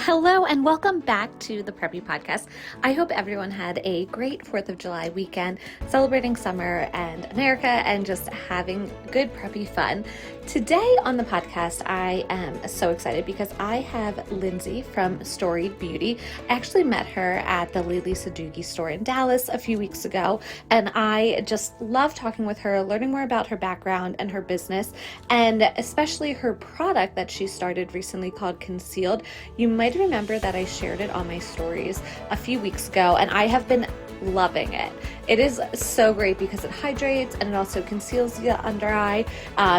Hello and welcome back to the Preppy Podcast. I hope everyone had a great 4th of July weekend celebrating summer and America and just having good preppy fun. Today on the podcast, I am so excited because I have Lindsay from Storied Beauty. I actually met her at the Lily Sadoogie store in Dallas a few weeks ago, and I just love talking with her, learning more about her background and her business, and especially her product that she started recently called Concealed. You might remember that I shared it on my stories a few weeks ago, and I have been loving it. It is so great because it hydrates and it also conceals the under eye.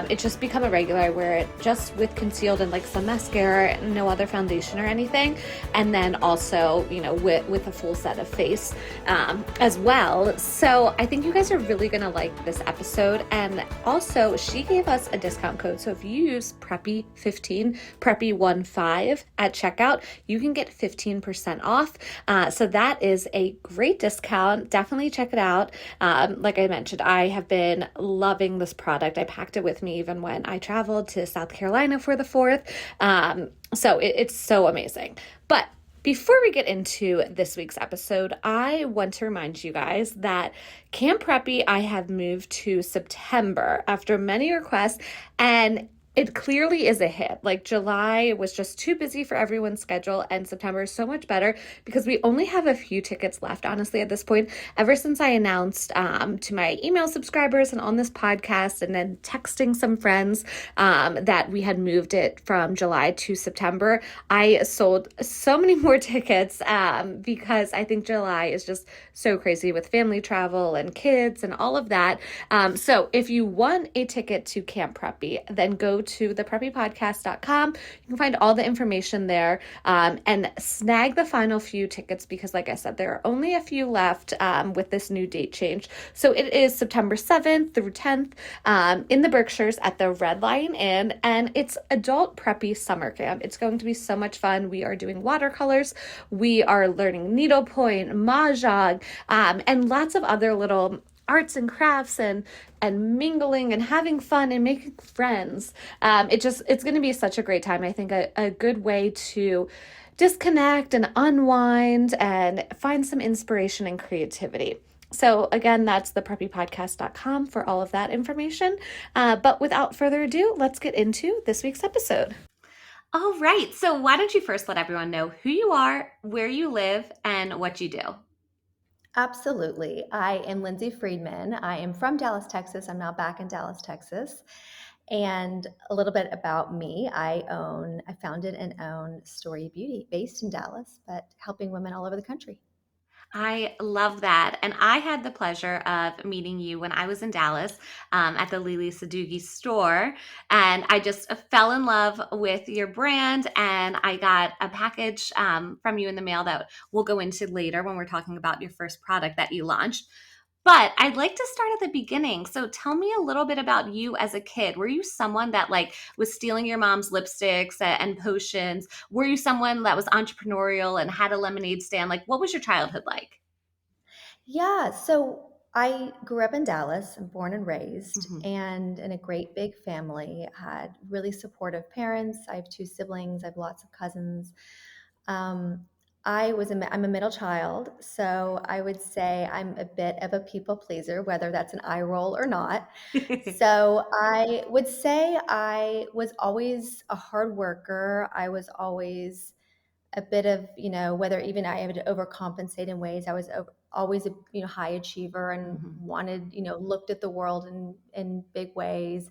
It's just become a regular. I wear it just with concealed and like some mascara, no other foundation or anything. And then also, with a full set of face as well. So I think you guys are really going to like this episode. And also she gave us a discount code. So if you use Preppy15, Preppy15 at checkout, you can get 15% off. So that is a great discount. Definitely check it out. Like I mentioned, I have been loving this product. I packed it with me even when I traveled to South Carolina for the 4th. So it's so amazing. But before we get into this week's episode, I want to remind you guys that Camp Preppy, I have moved to September after many requests, and it clearly is a hit. Like July was just too busy for everyone's schedule, and September is so much better because we only have a few tickets left, honestly, at this point. Ever since I announced to my email subscribers and on this podcast and then texting some friends that we had moved it from July to September, I sold so many more tickets because I think July is just so crazy with family travel and kids and all of that. So if you want a ticket to Camp Preppy, then go to thepreppypodcast.com. You can find all the information there and snag the final few tickets because, like I said, there are only a few left with this new date change. So it is September 7th through 10th in the Berkshires at the Red Lion Inn, and it's adult preppy summer camp. It's going to be so much fun. We are doing watercolors. We are learning needlepoint, mahjong, and lots of other little arts and crafts and mingling and having fun and making friends. It's going to be such a great time. I think a good way to disconnect and unwind and find some inspiration and creativity. So again, that's thepreppypodcast.com for all of that information. But without further ado, let's get into this week's episode. All right. So why don't you first let everyone know who you are, where you live, and what you do? Absolutely. I am Lindsay Friedman. I am from Dallas, Texas. I'm now back in Dallas, Texas. And a little bit about me. I founded and own Storied Beauty based in Dallas, but helping women all over the country. I love that. And I had the pleasure of meeting you when I was in Dallas at the Lily Sadoogie store. And I just fell in love with your brand. And I got a package from you in the mail that we'll go into later when we're talking about your first product that you launched. But I'd like to start at the beginning. So tell me a little bit about you as a kid. Were you someone that was stealing your mom's lipsticks and potions? Were you someone that was entrepreneurial and had a lemonade stand? What was your childhood like? Yeah, so I grew up in Dallas, I'm born and raised, Mhm. and in a great big family. Had really supportive parents. I have two siblings. I have lots of cousins. Um, I'm a middle child, so I would say I'm a bit of a people pleaser, whether that's an eye roll or not. So I would say I was always a hard worker. I was always a bit of, whether even I had to overcompensate in ways. I was always a high achiever and Mhm. wanted, looked at the world in big ways.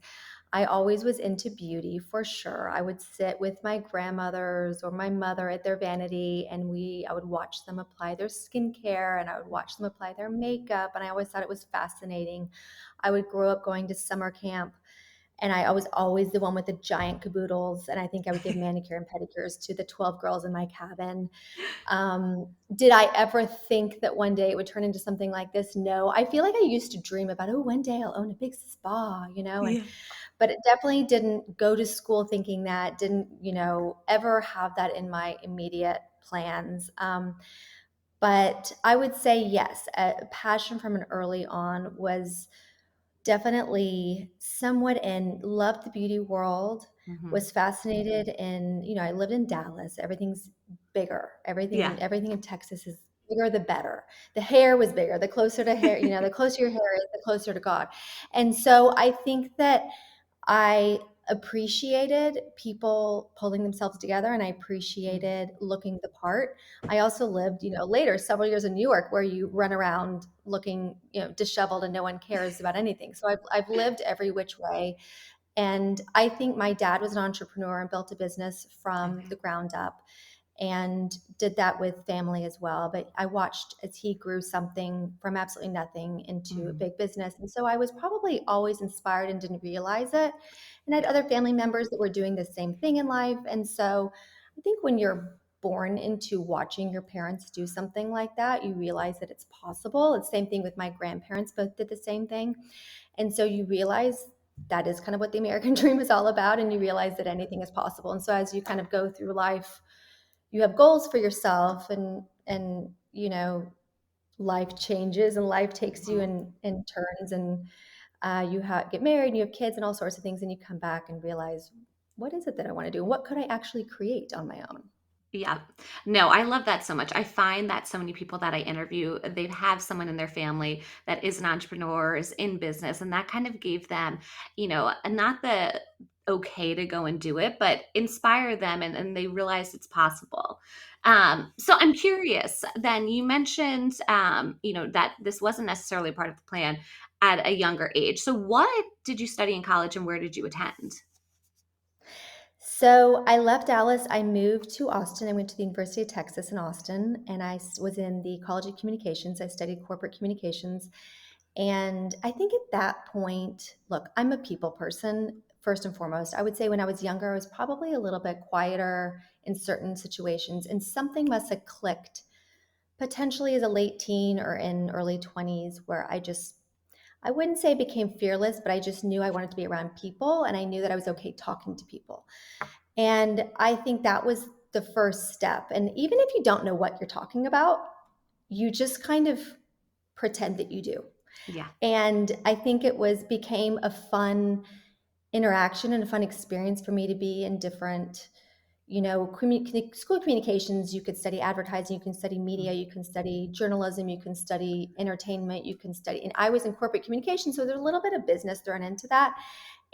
I always was into beauty for sure. I would sit with my grandmothers or my mother at their vanity, and I would watch them apply their skincare and I would watch them apply their makeup. And I always thought it was fascinating. I would grow up going to summer camp, and I was always the one with the giant caboodles. And I think I would give manicure and pedicures to the 12 girls in my cabin. Did I ever think that one day it would turn into something like this? No. I feel like I used to dream about, oh, one day I'll own a big spa, Yeah. but it definitely didn't go to school thinking that, didn't, ever have that in my immediate plans. But I would say yes, a passion from an early on was definitely somewhat in, loved the beauty world, Mhm. was fascinated in, I lived in Dallas. Everything's bigger. Yeah. Everything in Texas is bigger the better. The hair was bigger. The closer to hair, the closer your hair is, the closer to God. And so I think that I appreciated people pulling themselves together, and I appreciated looking the part. I also lived, later several years in New York where you run around looking, disheveled and no one cares about anything. So I've lived every which way. And I think my dad was an entrepreneur and built a business from Okay. the ground up and did that with family as well. But I watched as he grew something from absolutely nothing into a Mm. big business. And so I was probably always inspired and didn't realize it. And I had Yeah. other family members that were doing the same thing in life. And so I think when you're born into watching your parents do something like that, you realize that it's possible. It's the same thing with my grandparents, both did the same thing. And so you realize that is kind of what the American dream is all about. And you realize that anything is possible. And so as you kind of go through life, you have goals for yourself, and life changes and life takes you Mhm. in turns, and get married and you have kids and all sorts of things, and you come back and realize, what is it that I want to do? What could I actually create on my own? Yeah. No, I love that so much. I find that so many people that I interview, they have someone in their family that is an entrepreneur, is in business, and that kind of gave them, not the okay to go and do it, but inspire them and they realize it's possible. So I'm curious, then you mentioned, that this wasn't necessarily part of the plan at a younger age. So what did you study in college and where did you attend? So I left Dallas. I moved to Austin. I went to the University of Texas in Austin, and was in the College of Communications. I studied corporate communications. And I think at that point, look, I'm a people person first and foremost. I would say when I was younger, I was probably a little bit quieter in certain situations, and something must have clicked potentially as a late teen or in early 20s where I wouldn't say I became fearless, but I just knew I wanted to be around people, and I knew that I was okay talking to people. And I think that was the first step. And even if you don't know what you're talking about, you just kind of pretend that you do. Yeah. And I think became a fun interaction and a fun experience for me to be in different, school communications. You could study advertising, you can study media, you can study journalism, you can study entertainment, you can study, and I was in corporate communications. So there's a little bit of business thrown into that.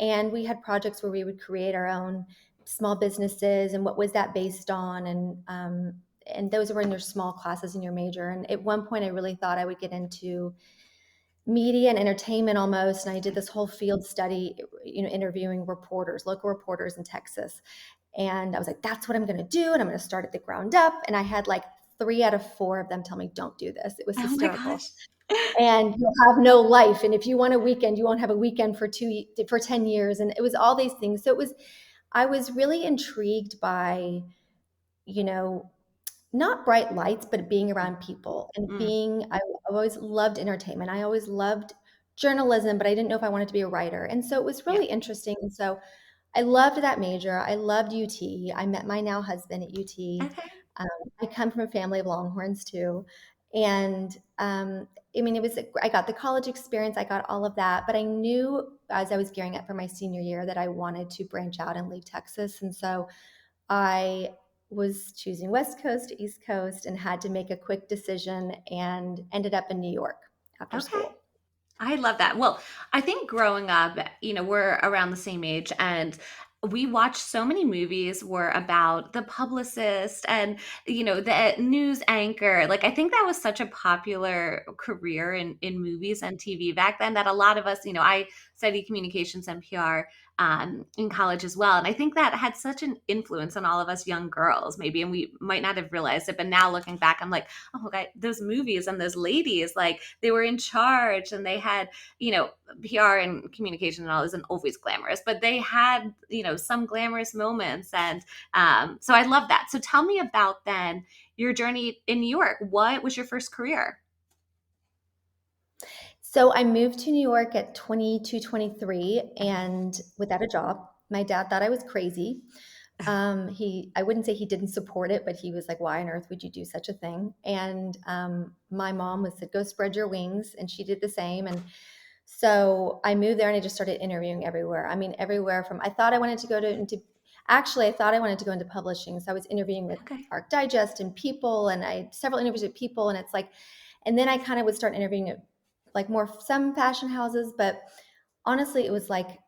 And we had projects where we would create our own small businesses and what was that based on. And those were in your small classes in your major. And at one point I really thought I would get into media and entertainment almost. And I did this whole field study, interviewing reporters, local reporters in Texas. And I was like, that's what I'm going to do. And I'm going to start at the ground up. And I had like 3 out of 4 of them tell me, don't do this. It was Oh my hysterical. gosh. And you'll have no life. And if you want a weekend, you won't have a weekend for 10 years. And it was all these things. So I was really intrigued by, you know, not bright lights, but being around people and Mm, I've always loved entertainment. I always loved journalism, but I didn't know if I wanted to be a writer. And so it was yeah. really interesting. And so I loved that major. I loved UT. I met my now husband at UT. Okay. Um, I come from a family of Longhorns too. And I mean, I got the college experience, I got all of that, but I knew as I was gearing up for my senior year that I wanted to branch out and leave Texas. And so I was choosing West Coast, East Coast, and had to make a quick decision and ended up in New York after Okay. school. I love that. Well, I think growing up, we're around the same age and we watched so many movies were about the publicist and, the news anchor. Like, I think that was such a popular career in movies and TV back then that a lot of us, I studied communications and PR in college as well. And I think that had such an influence on all of us young girls, maybe, and we might not have realized it. But now looking back, I'm like, oh, God, those movies and those ladies, like they were in charge and they had, PR and communication and all isn't always glamorous, but they had, some glamorous moments. And so I love that. So tell me about then your journey in New York. What was your first career? So I moved to New York at 22, 23, and without a job. My dad thought I was crazy. I wouldn't say he didn't support it, but he was like, why on earth would you do such a thing? And my mom said, go spread your wings. And she did the same. And so I moved there and I just started interviewing everywhere. I mean, everywhere from, I thought I wanted to go into actually, I thought I wanted to go into publishing. So I was interviewing with Okay. Arc Digest and People, and I had several interviews with People. And it's like, and then I kind of would start interviewing at like more some fashion houses. But honestly, it was like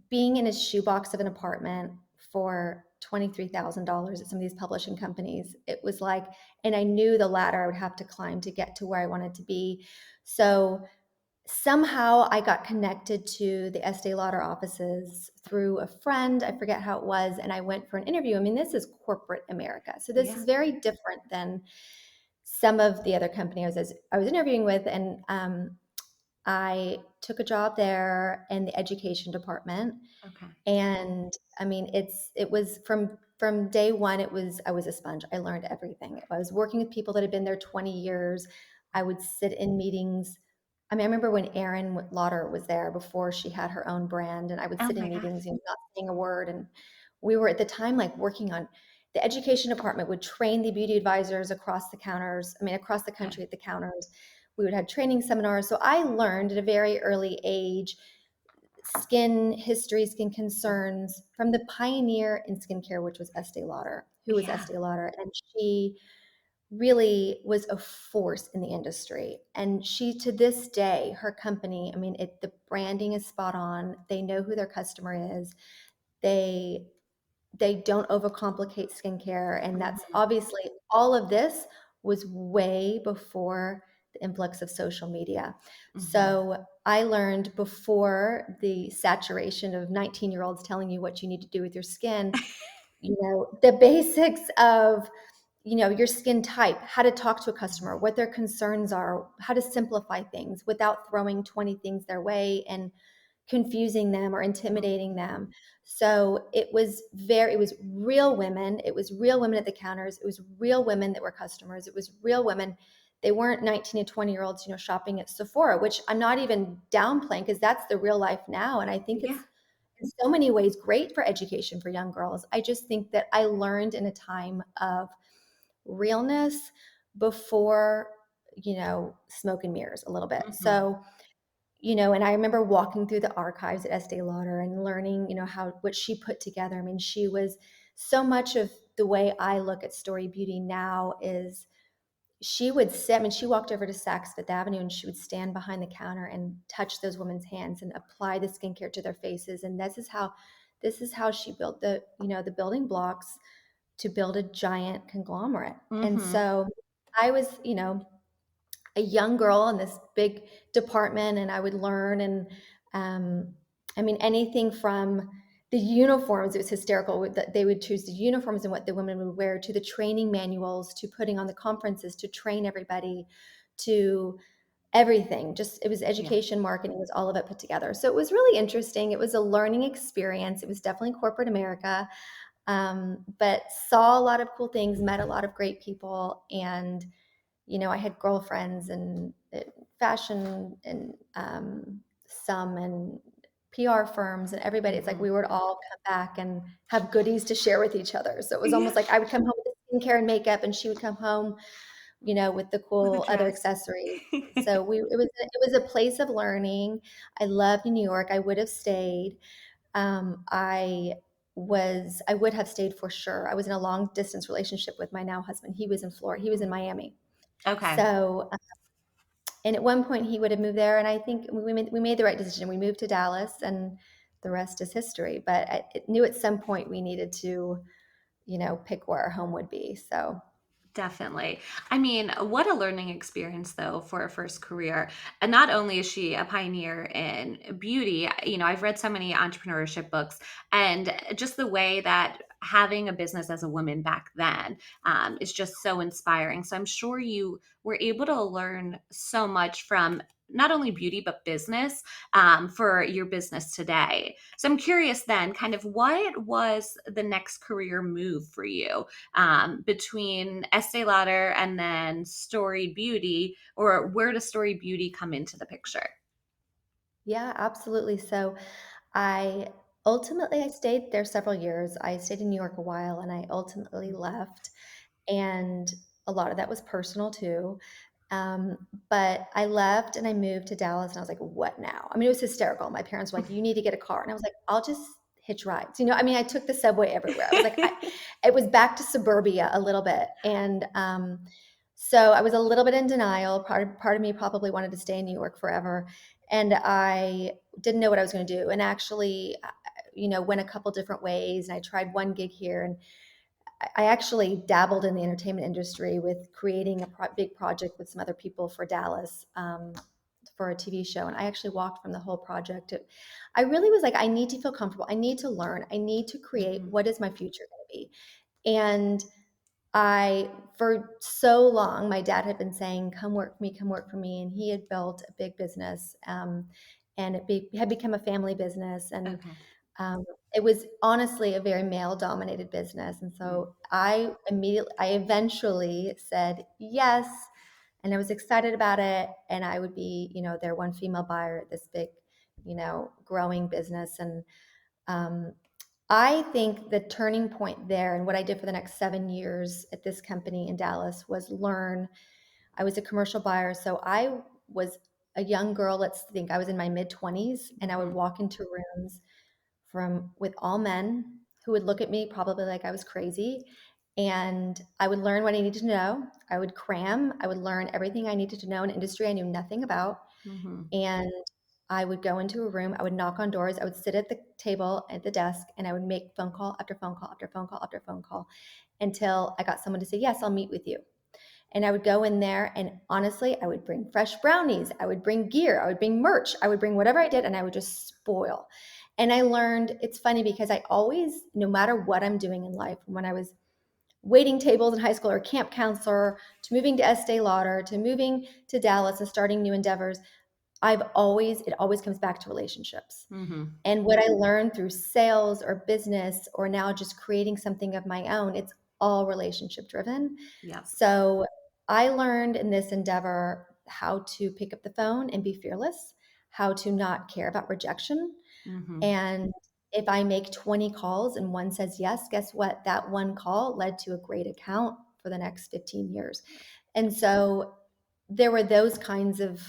being in a shoebox of an apartment for $23,000 at some of these publishing companies. It was like, and I knew the ladder I would have to climb to get to where I wanted to be. So somehow I got connected to the Estee Lauder offices through a friend. I forget how it was. And I went for an interview. I mean, this is corporate America. So this Yeah. is very different than some of the other companies I was interviewing with. And I took a job there in the education department. Okay. And I mean, it was from day one, I was a sponge. I learned everything. I was working with people that had been there 20 years. I would sit in meetings. I mean, I remember when Erin Lauder was there before she had her own brand, and I would Oh sit in my gosh. meetings, not saying a word. And we were at the time like working on the education department would train the beauty advisors across the counters. I mean, across the Okay. country at the counters. We would have training seminars. So I learned at a very early age skin history, skin concerns from the pioneer in skincare, which was Estee Lauder, who was Yeah. Estee Lauder. And she really was a force in the industry. And she, to this day, her company, I mean, the branding is spot on. They know who their customer is. They they don't overcomplicate skincare. And that's Mhm. obviously all of this was way before the influx of social media. Mhm. So I learned before the saturation of 19-year-olds telling you what you need to do with your skin, the basics of your skin type, how to talk to a customer, what their concerns are, how to simplify things without throwing 20 things their way and confusing them or intimidating them. So it was real women. It was real women at the counters. It was real women that were customers. It was real women. They weren't 19 to 20-year-olds, shopping at Sephora, which I'm not even downplaying because that's the real life now. And I think Yeah. it's in so many ways great for education for young girls. I just think that I learned in a time of realness before, smoke and mirrors a little bit. Mhm. So and I remember walking through the archives at Estee Lauder and learning, what she put together. I mean, she was so much of the way I look at Story Beauty now is she would sit, I mean, she walked over to Saks Fifth Avenue and she would stand behind the counter and touch those women's hands and apply the skincare to their faces. And this is how she built the building blocks to build a giant conglomerate. And Mhm. so I was, a young girl in this big department, and I would learn. And I mean, anything from the uniforms, it was hysterical that they would choose the uniforms and what the women would wear, to the training manuals, to putting on the conferences to train everybody, to everything. Just it was Yeah. education, marketing, it was all of it put together. So it was really interesting. It was a learning experience. It was definitely corporate America, but saw a lot of cool things, met a lot of great people. And I had girlfriends and fashion and some and PR firms and everybody. It's like Mhm. we would all come back and have goodies to share with each other. So it was Yeah. almost like I would come home with skincare and makeup, and she would come home, with the With a cool other dress. accessories. So it was a place of learning. I loved New York. I would have stayed. I would have stayed for sure. I was in a long distance relationship with my now husband. He was in Florida. He was in Miami. Okay. So, and at one point he would have moved there, and I think we made the right decision. We moved to Dallas, and the rest is history. But I knew at some point we needed to, pick where our home would be. So, Definitely. I mean, what a learning experience, though, for a first career. And not only is she a pioneer in beauty, I've read so many entrepreneurship books, and just the way that having a business as a woman back then is just so inspiring. So I'm sure you were able to learn so much from not only beauty, but business for your business today. So I'm curious then, kind of what was the next career move for you? Between Estee Lauder and then Storied Beauty, or where does Storied Beauty come into the picture? yeah, absolutely. So, I stayed there several years. I stayed in New York a while, and I ultimately left. And a lot of that was personal too. But I left and I moved to Dallas, and I was like, what now? I mean, it was hysterical. My parents were like, you need to get a car. And I was like, I'll just hitch rides. You know, I mean, I took the subway everywhere. I was like, it was back to suburbia a little bit. And so I was a little bit in denial. Part of me probably wanted to stay in New York forever. And I didn't know what I was going to do. And actually, went a couple different ways. And I tried one gig here, and I actually dabbled in the entertainment industry with creating a big project with some other people for Dallas, for a TV show. And I actually walked from the whole project. I really was like, I need to feel comfortable. I need to learn. I need to create. What is my future going to be? And for so long, my dad had been saying, come work for me, come work for me. And he had built a big business, and had become a family business. And Okay. it was honestly a very male dominated business. And so I eventually said yes. And I was excited about it. And I would be, their one female buyer at this big, growing business. And I think the turning point there, and what I did for the next 7 years at this company in Dallas, was learn. I was a commercial buyer. So I was a young girl. Let's think I was in my mid 20s, and I would walk into rooms with all men who would look at me probably like I was crazy. And I would learn what I needed to know. I would cram. I would learn everything I needed to know in an industry I knew nothing about. And I would go into a room. I would knock on doors. I would sit at the table at the desk, and I would make phone call after phone call after phone call after phone call until I got someone to say, yes, I'll meet with you. And I would go in there, and honestly, I would bring fresh brownies. I would bring gear. I would bring merch. I would bring whatever I did, and I would just spoil. And I learned, it's funny because I always, no matter what I'm doing in life, when I was waiting tables in high school or camp counselor, to moving to Estee Lauder, to moving to Dallas and starting new endeavors, it always comes back to relationships. And what I learned through sales or business, or now just creating something of my own, it's all relationship driven. Yeah. So I learned in this endeavor how to pick up the phone and be fearless, how to not care about rejection. And if I make 20 calls and one says yes, guess what? That one call led to a great account for the next 15 years. And so there were those kinds of,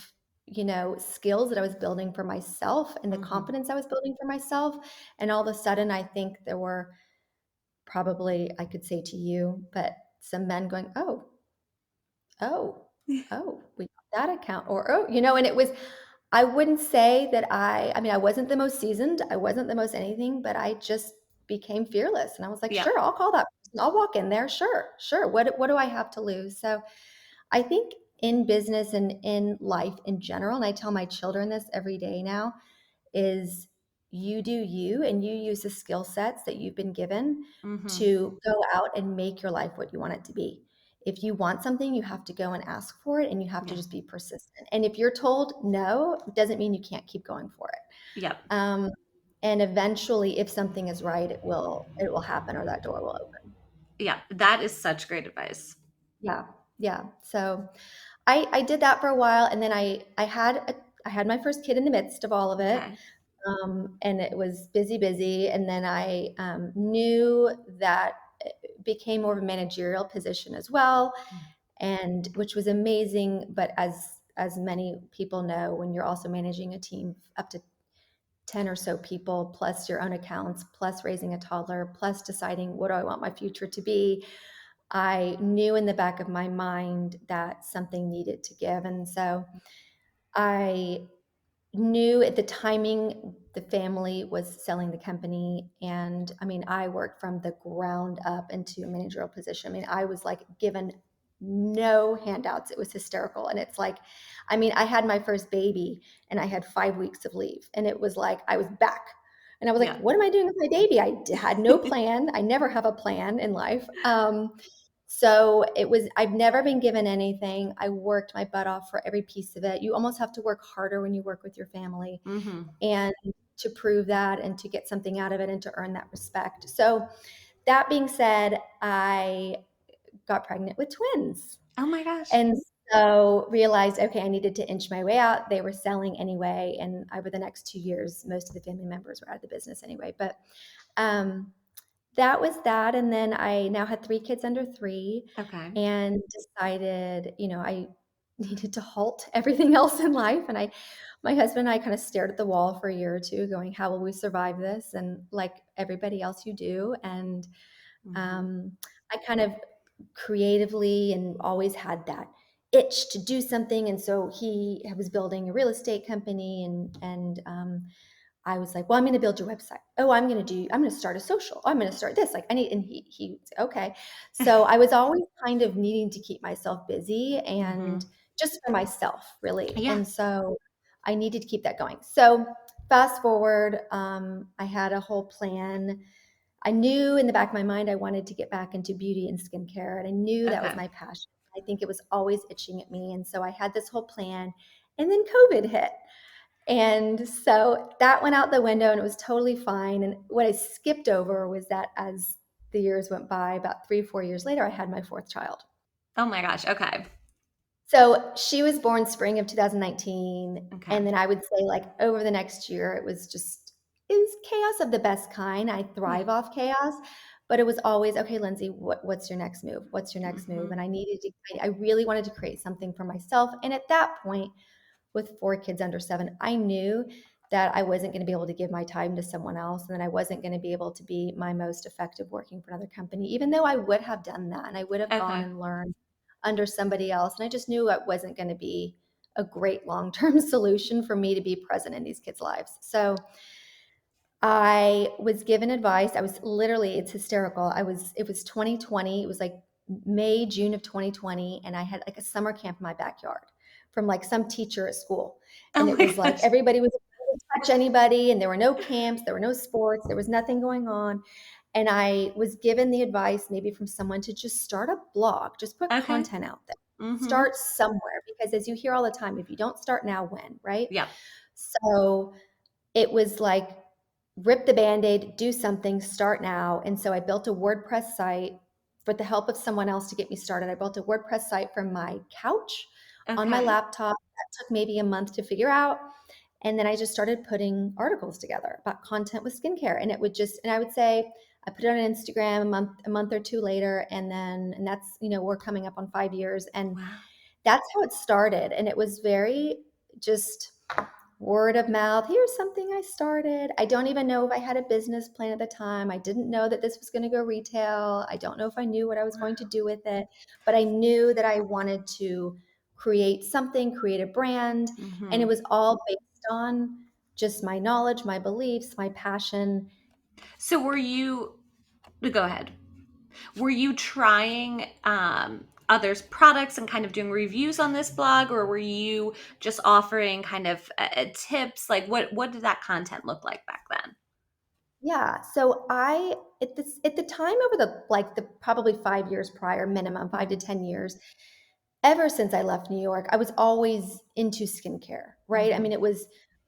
skills that I was building for myself, and the confidence I was building for myself. And all of a sudden, I think there were probably, I could say to you, but some men going, oh, we got that account, or, and it was, I wouldn't say that I wasn't the most seasoned. I wasn't the most anything, but I just became fearless. And I was like, Yeah. sure, I'll call that person. I'll walk in there. Sure. What do I have to lose? So I think in business and in life in general, and I tell my children this every day now, is you do you, and you use the skill sets that you've been given to go out and make your life what you want it to be. If you want something, you have to go and ask for it, and you have to just be persistent. And if you're told no, it doesn't mean you can't keep going for it. Yep. And eventually, if something is right, it will happen, or that door will open. Yeah, that is such great advice. Yeah. So I did that for a while, and then I had my first kid in the midst of all of it. Okay. And it was busy. And then I knew that it became more of a managerial position as well, and which was amazing. But as many people know, when you're also managing a team up to 10 or so people, plus your own accounts, plus raising a toddler, plus deciding what do I want my future to be, I knew in the back of my mind that something needed to give. And so I knew at the timing the family was selling the company. And I mean, I worked from the ground up into a managerial position. I mean, I was like given no handouts. It was hysterical. And it's like, I mean, I had my first baby and I had 5 weeks of leave, and it was like I was back. And I was like, what am I doing with my baby? I had no plan. I never have a plan in life. So I've never been given anything. I worked my butt off for every piece of it. You almost have to work harder when you work with your family, and to prove that, and to get something out of it, and to earn that respect. So that being said, I got pregnant with twins. Oh my gosh. And so realized, okay, I needed to inch my way out. They were selling anyway. And over the next 2 years, most of the family members were out of the business anyway. But that was that. And then I now had 3 kids under 3. Okay. And decided, needed to halt everything else in life. And my husband and I kind of stared at the wall for a year or two going, how will we survive this? And like everybody else, you do. And Mhm. um, I kind of creatively and always had that itch to do something. And so he was building a real estate company, and I was like, well, I'm going to build your website. Oh, I'm going to start a social. Oh, I'm going to start this. Like and he said, okay. So I was always kind of needing to keep myself busy and Mhm. just for myself really. Yeah. And so I needed to keep that going. So fast forward, I had a whole plan. I knew in the back of my mind, I wanted to get back into beauty and skincare. And I knew that was Okay. my passion. I think it was always itching at me. And so I had this whole plan, and then COVID hit. And so that went out the window and it was totally fine. And what I skipped over was that as the years went by, about 3, 4 years later, I had my fourth child. Oh my gosh. Okay. So she was born spring of 2019. Okay. And then I would say, like, over the next year, it was chaos of the best kind. I Yeah. thrive off chaos, but it was always, okay, Lindsay, what's your next move? What's your next move? Mhm. And I really wanted to create something for myself. And at that point, with 4 kids under 7, I knew that I wasn't going to be able to give my time to someone else, and that I wasn't going to be able to be my most effective working for another company, even though I would have done that and I would have gone Okay. and learned under somebody else. And I just knew it wasn't going to be a great long-term solution for me to be present in these kids' lives. So I was given advice. I was literally, it's hysterical. It was 2020. It was like May, June of 2020. And I had like a summer camp in my backyard from like some teacher at school. Oh And it my was like gosh. everybody was able to touch anybody, and there were no camps, there were no sports, there was nothing going on. And I was given the advice, maybe from someone, to just start a blog, just put Okay. content out there, Mhm. start somewhere. Because as you hear all the time, if you don't start now, when, right? Yep. So it was like, rip the band-aid, do something, start now. And so I built a WordPress site with the help of someone else to get me started. I built a WordPress site from my couch on my Okay. laptop. That took maybe a month to figure out. And then I just started putting articles together about content with skincare. And I would say I put it on Instagram a month or two later. And that's, we're coming up on 5 years. And Wow. that's how it started. And it was very just word of mouth. Here's something I started. I don't even know if I had a business plan at the time. I didn't know that this was going to go retail. I don't know if I knew what I was going to do with it, but I knew that I wanted to create something, create a brand. And it Mhm. was all based on just my knowledge, my beliefs, my passion. So were you go ahead. Were you trying others' products and kind of doing reviews on this blog, or were you just offering kind of tips? Like what did that content look like back then? Yeah. So at the time, over the probably 5 years prior, minimum 5 to 10 years, ever since I left New York, I was always into skincare, right? I Mm-hmm. mean,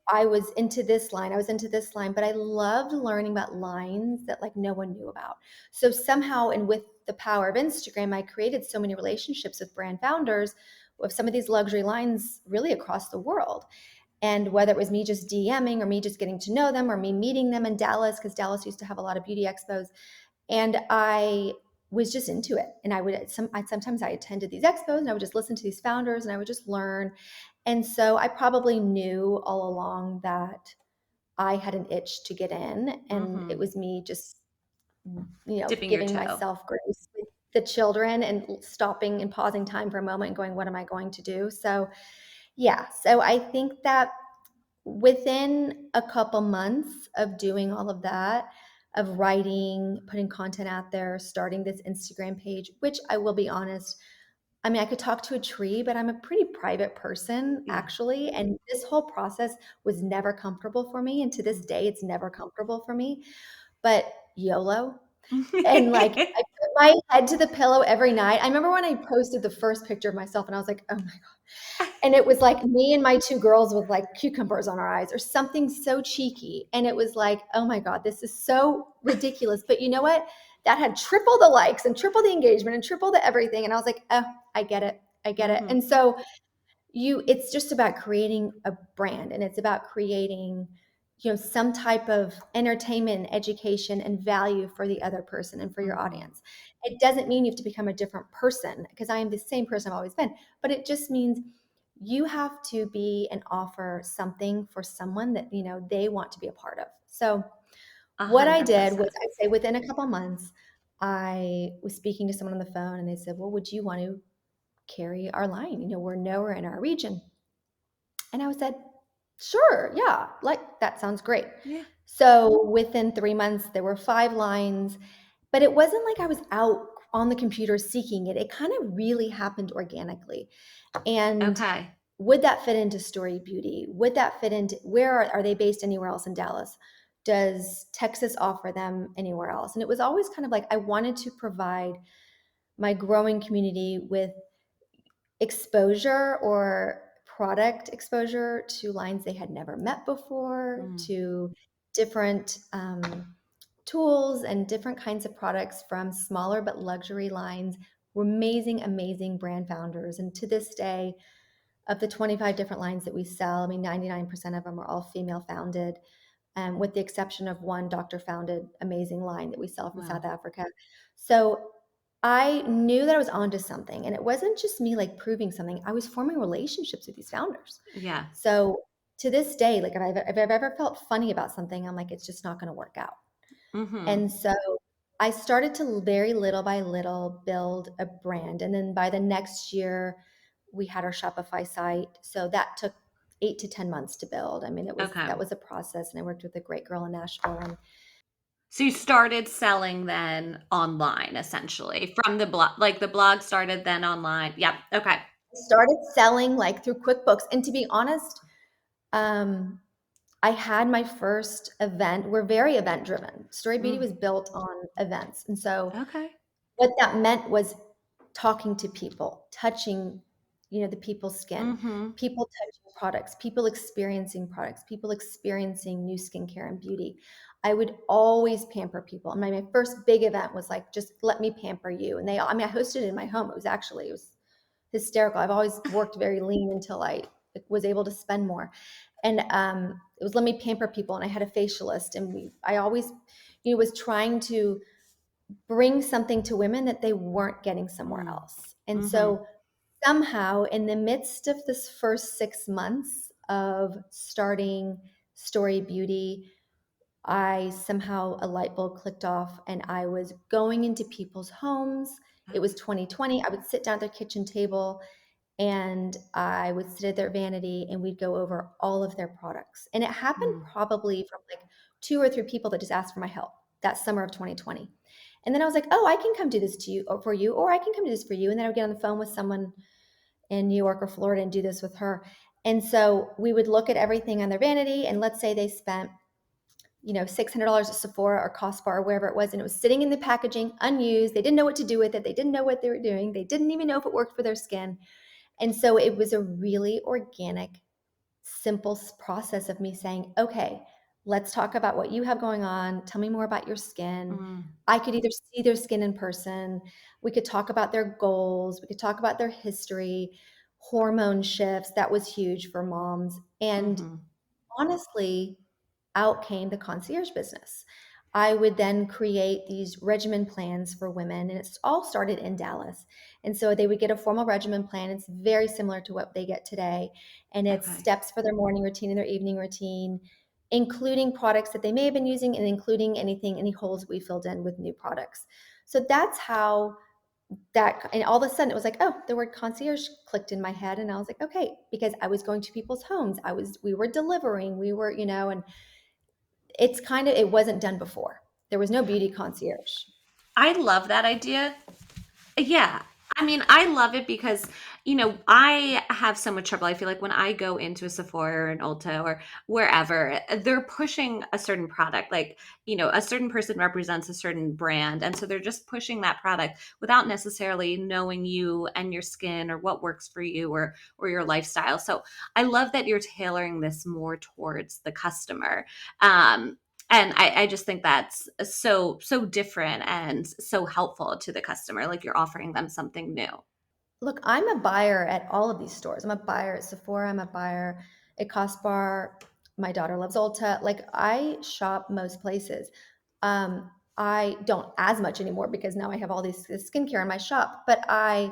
I was into this line, I was into this line, but I loved learning about lines that like no one knew about. So somehow, and with the power of Instagram, I created so many relationships with brand founders of some of these luxury lines really across the world. And whether it was me just DMing or me just getting to know them or me meeting them in Dallas, because Dallas used to have a lot of beauty expos, and I was just into it. And sometimes I attended these expos and I would just listen to these founders and I would just learn. And so I probably knew all along that I had an itch to get in, and it Mm-hmm. was me just, Dipping your giving toe. myself grace with the children and stopping and pausing time for a moment and going, what am I going to do? So, yeah. So I think that within a couple months of doing all of that, of writing, putting content out there, starting this Instagram page, which I will be honest, I mean, I could talk to a tree, but I'm a pretty private person, Yeah. actually. And this whole process was never comfortable for me. And to this Mm. day, it's never comfortable for me. But YOLO. And like I put my head to the pillow every night. I remember when I posted the first picture of myself and I was like, oh my God. And it was like me and my 2 girls with like cucumbers on our eyes or something so cheeky. And it was like, oh my God, this is so ridiculous. But you know what? That had triple the likes and triple the engagement and triple the everything. And I was like, oh, I get it. I get it. Mm-hmm. And so it's just about creating a brand, and it's about creating some type of entertainment and education and value for the other person and for your Mm-hmm. audience. It doesn't mean you have to become a different person, because I am the same person I've always been, but it just means you have to be and offer something for someone that, they want to be a part of. So what I did was, 100%. I'd say within a couple of months, I was speaking to someone on the phone and they said, well, would you want to carry our line? We're nowhere in our region. And I said, sure, yeah, like that sounds great. Yeah. So within 3 months, there were 5 lines, but it wasn't like I was out on the computer seeking it. It kind of really happened organically. And Okay. would that fit into Storied Beauty? Would that fit into, where are they based anywhere else in Dallas? Does Texas offer them anywhere else? And it was always kind of like I wanted to provide my growing community with exposure or product exposure to lines they had never met before, Mm. to different tools and different kinds of products from smaller but luxury lines. We're amazing, amazing brand founders. And to this day, of the 25 different lines that we sell, I mean, 99% of them are all female founded, with the exception of one doctor founded amazing line that we sell from Wow. South Africa. So I knew that I was onto something, and it wasn't just me like proving something. I was forming relationships with these founders. Yeah. So to this day, like if I've ever felt funny about something, I'm like, it's just not going to work out. Mm-hmm. And so I started to very little by little build a brand. And then by the next year, we had our Shopify site. So that took 8 to 10 months to build. I mean, Okay. that was a process. And I worked with a great girl in Nashville. And So you started selling then online, essentially, from the blog. Like the blog started then online. Yep. Okay. I started selling like through QuickBooks. And to be honest, um, I had my first event. We're very event driven. Story Beauty Mm. was built on events. And so Okay. what that meant was talking to people, touching, the people's skin, Mm-hmm. people touching products, people experiencing new skincare and beauty. I would always pamper people. And my first big event was like, just let me pamper you. And I hosted it in my home. It was hysterical. I've always worked very lean until I was able to spend more. And it was let me pamper people. And I had a facialist. And I always, was trying to bring something to women that they weren't getting somewhere Mm. else. And Mm-hmm. so somehow in the midst of this first 6 months of starting Story Beauty, I somehow a light bulb clicked off and I was going into people's homes. It was 2020. I would sit down at their kitchen table and I would sit at their vanity and we'd go over all of their products. And it happened Mm. probably from like 2 or 3 people that just asked for my help that summer of 2020. And then I was like, oh, I can come do this to you or for you, or I can come do this for you. And then I would get on the phone with someone in New York or Florida and do this with her. And so we would look at everything on their vanity, and let's say they spent, $600 at Sephora or Cost Bar or wherever it was, and it was sitting in the packaging unused. They didn't know what to do with it. They didn't know what they were doing. They didn't even know if it worked for their skin. And so it was a really organic, simple process of me saying, okay, let's talk about what you have going on. Tell me more about your skin. Mm. I could either see their skin in person. We could talk about their goals. We could talk about their history, hormone shifts. That was huge for moms. And Mm-hmm. honestly, out came the concierge business. I would then create these regimen plans for women, and it's all started in Dallas. And so they would get a formal regimen plan. It's very similar to what they get today. And it's Okay. steps for their morning routine and their evening routine, including products that they may have been using and including any holes we filled in with new products. So that's how and all of a sudden it was like, oh, the word concierge clicked in my head. And I was like, okay, because I was going to people's homes. We were delivering, and it wasn't done before. There was no beauty concierge. I love that idea. Yeah. I mean, I love it because, I have so much trouble. I feel like when I go into a Sephora or an Ulta or wherever, they're pushing a certain product. Like, a certain person represents a certain brand. And so they're just pushing that product without necessarily knowing you and your skin or what works for you or your lifestyle. So I love that you're tailoring this more towards the customer. And I just think that's so different and so helpful to the customer. Like you're offering them something new. Look, I'm a buyer at all of these stores. I'm a buyer at Sephora. I'm a buyer at Cost Bar. My daughter loves Ulta. Like I shop most places. Um, I don't as much anymore because now I have all this skincare in my shop, but I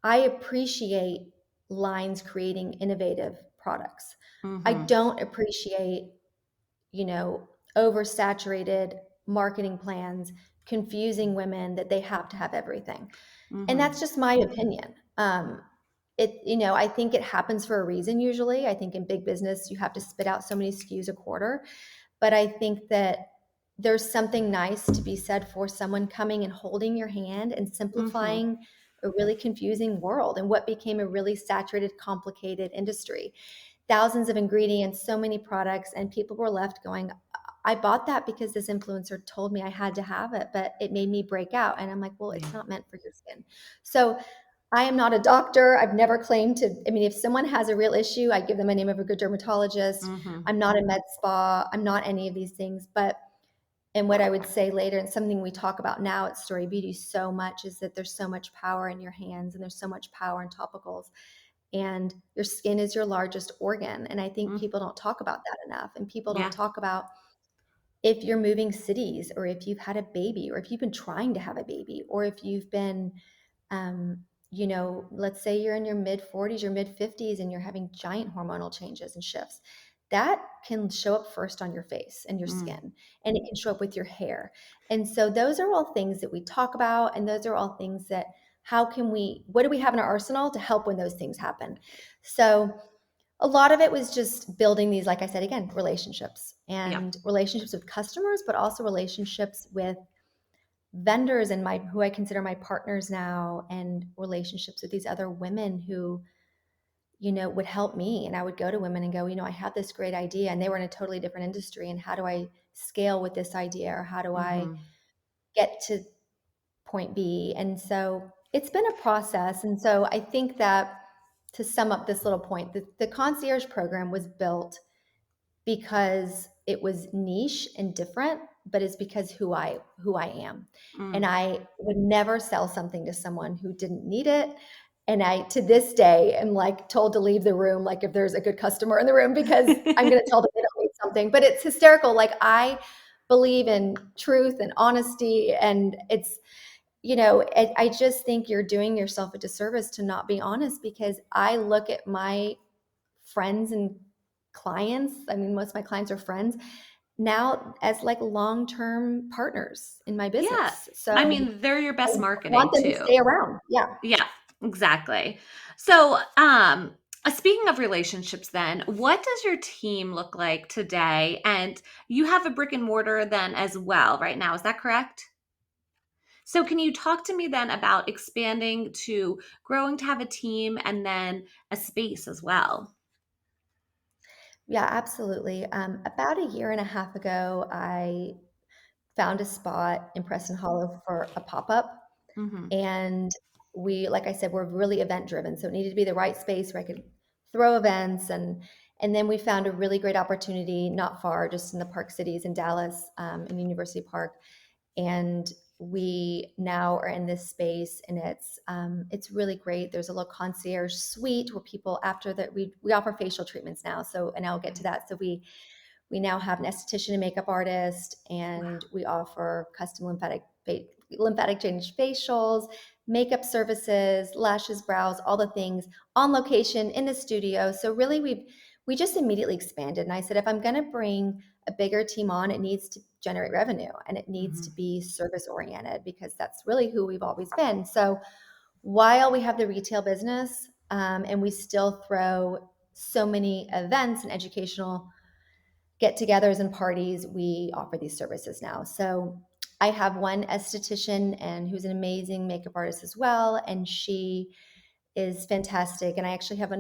appreciate lines creating innovative products. I Mm-hmm. don't appreciate, oversaturated marketing plans, confusing women that they have to have everything. And Mm-hmm. that's just my opinion. I think it happens for a reason usually. I think in big business, you have to spit out so many SKUs a quarter. But I think that there's something nice to be said for someone coming and holding your hand and Mm-hmm. simplifying a really confusing world and what became a really saturated, complicated industry. Thousands of ingredients, so many products, and people were left going, I bought that because this influencer told me I had to have it, but it made me break out. And I'm like, well, Yeah. it's not meant for your skin. So I am not a doctor. I've never claimed to. I mean, if someone has a real issue, I give them a name of a good dermatologist. Mm-hmm. I'm not a med spa. I'm not any of these things. But, and what I would say later, and something we talk about now at Storied Beauty so much, is that there's so much power in your hands and there's so much power in topicals. And your skin is your largest organ. And I think Mm. people don't talk about that enough. And people don't Yeah. talk about if you're moving cities, or if you've had a baby, or if you've been trying to have a baby, or if you've been, let's say you're in your mid 40s, your mid 50s, and you're having giant hormonal changes and shifts. That can show up first on your face and your Mm. skin, and it can show up with your hair. And so those are all things that we talk about. And those are all things that, what do we have in our arsenal to help when those things happen? So a lot of it was just building these, like I said, again, relationships, Yeah. and relationships with customers, but also relationships with vendors and who I consider my partners now, and relationships with these other women who, would help me. And I would go to women and go, I have this great idea, and they were in a totally different industry. And how do I scale with this idea? Or how do I Mm-hmm. get to point B? And so it's been a process. And so I think that, to sum up this little point, the concierge program was built because it was niche and different, but it's because who I am. And Mm. I would never sell something to someone who didn't need it. And I, to this day, am like told to leave the room, like if there's a good customer in the room, because I'm going to tell them they don't need something. But it's hysterical. Like, I believe in truth and honesty, and I just think you're doing yourself a disservice to not be honest, because I look at my friends and clients, I mean, most of my clients are friends now, as like long-term partners in my Yeah. business. So I mean, they're your I best want marketing them to too. stay around. Yeah. Yeah, exactly. So, speaking of relationships, then, what does your team look like today? And you have a brick and mortar then as well right now. Is that correct? So, can you talk to me then about expanding to growing to have a team and then a space as well? Yeah, absolutely. About a year and a half ago, I found a spot in Preston Hollow for a pop-up. Mm-hmm. And like I said, we're really event driven. So it needed to be the right space where I could throw events. And then we found a really great opportunity not far, just in the Park Cities in Dallas, in University Park. And we now are in this space, and it's really great. There's a little concierge suite where people, after that, we offer facial treatments now. So, and I'll get to Okay. that. So we now have an esthetician and makeup artist, and Wow. we offer custom lymphatic drainage facials, makeup services, lashes, brows, all the things on location in the studio. So really, we just immediately expanded. And I said, if I'm going to bring a bigger team on, it needs to generate revenue, and it needs to Mm-hmm. be service oriented, because that's really who we've always been. So while we have the retail business, and we still throw so many events and educational get-togethers and parties, we offer these services now. So I have one esthetician, and who's an amazing makeup artist as well, and she is fantastic. And I actually have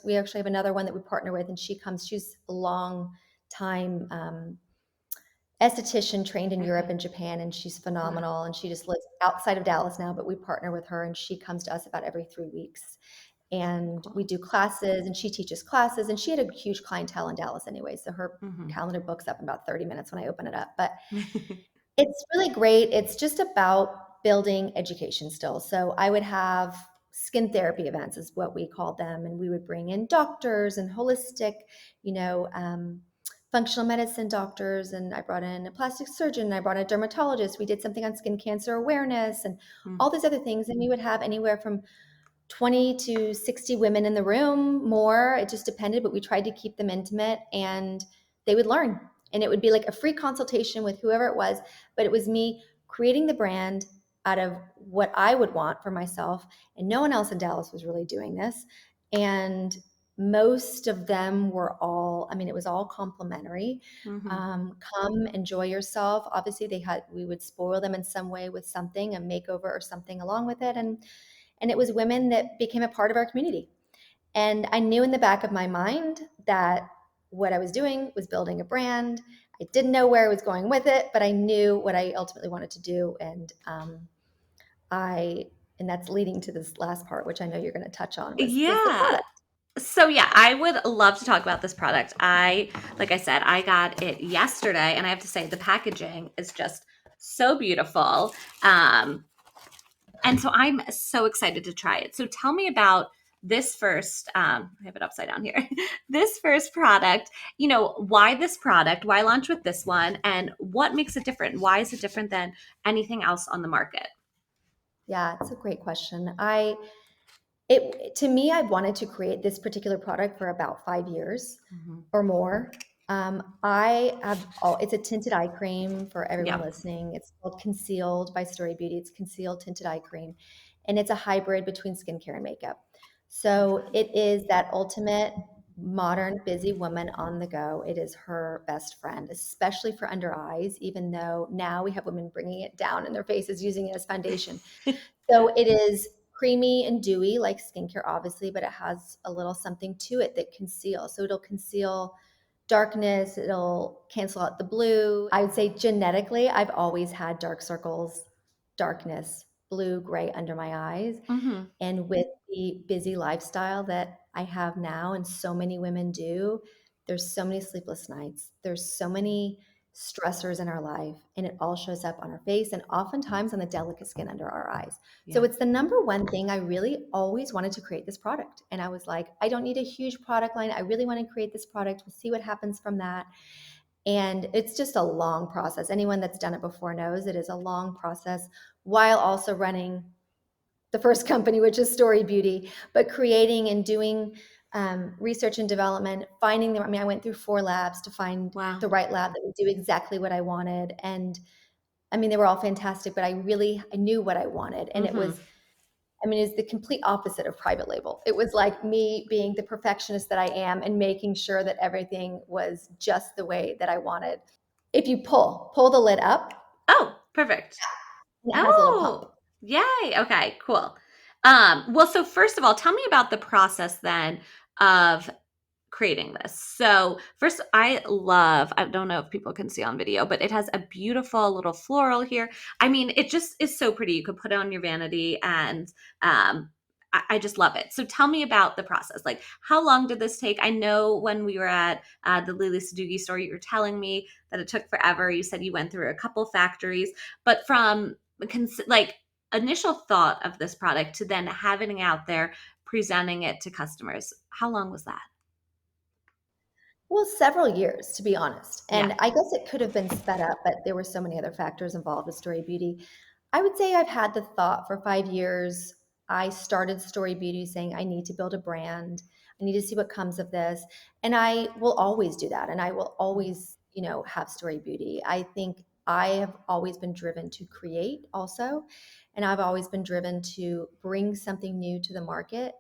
we actually have another one that we partner with, and she's a long time esthetician trained in Europe Okay. and Japan, and she's Wow. phenomenal. And she just lives outside of Dallas now, but we partner with her, and she comes to us about every 3 weeks. And Cool. we do classes, and she teaches classes, and she had a huge clientele in Dallas anyway. So her Mm-hmm. calendar books up in about 30 minutes when I open it up. But it's really great. It's just about building education still. So I would have skin therapy events, is what we called them. And we would bring in doctors and holistic, you know, functional medicine doctors, and I brought in a plastic surgeon, and I brought in a dermatologist. We did something on skin cancer awareness and Mm. all these other things. And we would have anywhere from 20 to 60 women in the room, more. It just depended, but we tried to keep them intimate, and they would learn. And it would be like a free consultation with whoever it was, but it was me creating the brand out of what I would want for myself. And no one else in Dallas was really doing this. And most of them were all, I mean, it was all complimentary. Mm-hmm. Come enjoy yourself. Obviously, we would spoil them in some way with something, a makeover or something along with it. And it was women that became a part of our community. And I knew in the back of my mind that what I was doing was building a brand. I didn't know where I was going with it, but I knew what I ultimately wanted to do. And that's leading to this last part, which I know you're going to touch on, was the Yeah. product. So yeah, I would love to talk about this product. Like I said, I got it yesterday, and I have to say the packaging is just so beautiful. And so I'm so excited to try it. So tell me about this first, I have it upside down here. This first product, why this product, why launch with this one, and what makes it different? Why is it different than anything else on the market? Yeah, it's a great question. To me, I wanted to create this particular product for about 5 years Mm-hmm. or more. It's a tinted eye cream for everyone Yeah. listening. It's called Concealed by Storied Beauty. It's concealed tinted eye cream, and it's a hybrid between skincare and makeup. So it is that ultimate modern busy woman on the go. It is her best friend, especially for under eyes, even though now we have women bringing it down in their faces using it as foundation. So it is creamy and dewy like skincare, obviously, but it has a little something to it that conceals. So it'll conceal darkness, it'll cancel out the blue. I would say genetically, I've always had dark circles, darkness, blue, gray under my eyes. Mm-hmm. And with the busy lifestyle that I have now, and so many women do, there's so many sleepless nights. There's so many stressors in our life, and it all shows up on our face and oftentimes on the delicate skin under our eyes. So Yeah. it's the number one thing. I really always wanted to create this product. And I was like, I don't need a huge product line. I really want to create this product. We'll see what happens from that. And it's just a long process. Anyone that's done it before knows it is a long process, while also running the first company, which is Storied Beauty, but creating and doing research and development, finding them. I mean, I went through 4 labs to find Wow. the right lab that would do exactly what I wanted. And I mean, they were all fantastic, but I knew what I wanted. And Mm-hmm. it's the complete opposite of private label. It was like me being the perfectionist that I am and making sure that everything was just the way that I wanted. If you pull the lid up, Oh, perfect. and it has a little pump. Oh, yay. Okay, cool. Well, so first of all, tell me about the process then of creating this. So first, I don't know if people can see on video, but it has a beautiful little floral here. I mean, it just is so pretty. You could put it on your vanity, and I just love it. So tell me about the process. Like, how long did this take? I know when we were at the Lily Sadugi store, you were telling me that it took forever. You said you went through a couple factories, but from like initial thought of this product to then having it out there, presenting it to customers, how long was that? Well, several years, to be honest. Yeah. And I guess it could have been sped up, but there were so many other factors involved with Story Beauty. I would say I've had the thought for 5 years. I started Story Beauty saying, I need to build a brand. I need to see what comes of this. And I will always do that. And I will always, have Story Beauty. I think I have always been driven to create also. And I've always been driven to bring something new to the market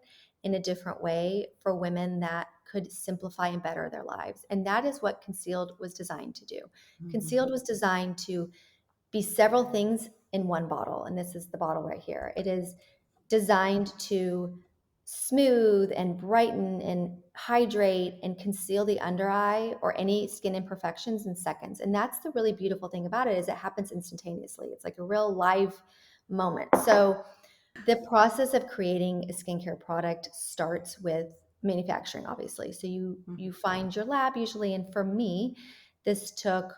in a different way for women that could simplify and better their lives. And that is what Concealed was designed to do. Mhm. Concealed was designed to be several things in one bottle. And this is the bottle right here. It is designed to smooth and brighten and hydrate and conceal the under eye or any skin imperfections in seconds. And that's the really beautiful thing about it, is it happens instantaneously. It's like a real live moment. So the process of creating a skincare product starts with manufacturing, obviously. So you find your lab usually, and for me, this took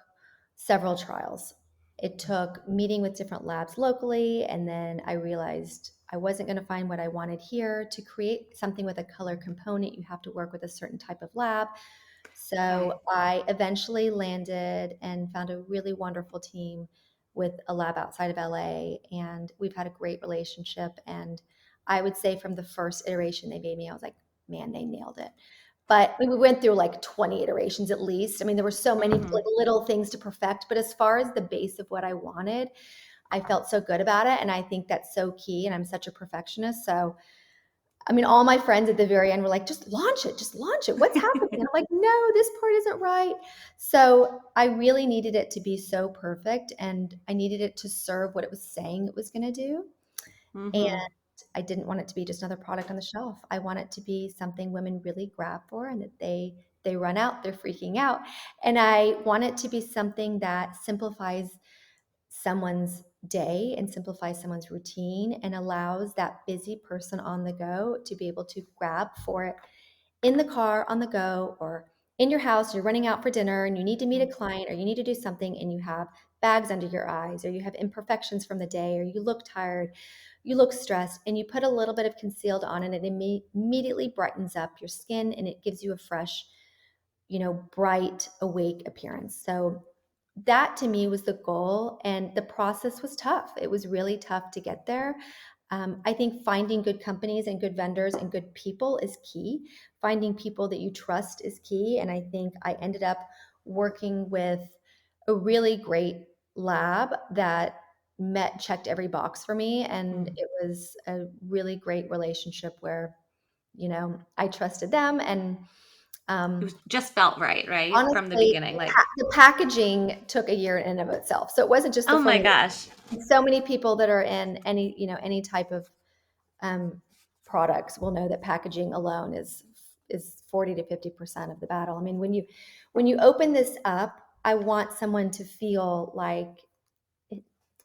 several trials. It took meeting with different labs locally, and then I realized I wasn't going to find what I wanted here. To create something with a color component, you have to work with a certain type of lab. So Right. I eventually landed and found a really wonderful team with a lab outside of LA, and we've had a great relationship. And I would say from the first iteration they made me, I was like, man, they nailed it. But we went through like 20 iterations at least. I mean, there were so many Hmm. like little things to perfect, but as far as the base of what I wanted, I felt so good about it. And I think that's so key. And I'm such a perfectionist. So, I mean, all my friends at the very end were like, just launch it, just launch it. What's happening? And I'm like, no, this part isn't right. So I really needed it to be so perfect, and I needed it to serve what it was saying it was going to do. And Hmm. I didn't want it to be just another product on the shelf. I want it to be something women really grab for, and that they run out, they're freaking out. And I want it to be something that simplifies someone's day and simplifies someone's routine and allows that busy person on the go to be able to grab for it in the car on the go, or in your house, you're running out for dinner and you need to meet a client or you need to do something and you have bags under your eyes, or you have imperfections from the day, or you look tired, you look stressed, and you put a little bit of concealed on and it immediately brightens up your skin and it gives you a fresh, bright, awake appearance. So that to me was the goal, and the process was tough. It was really tough to get there. I think finding good companies and good vendors and good people is key. Finding people that you trust is key. And I think I ended up working with a really great lab that checked every box for me. And it was a really great relationship where, I trusted them. And It um, was just felt right, right? From the honestly, beginning. Like, the packaging took a year in and of itself. So it wasn't just the oh my formulation. gosh. So many people that are in any type of um, products will know that packaging alone is 40 to 50% of the battle. I mean, when you open this up, I want someone to feel like,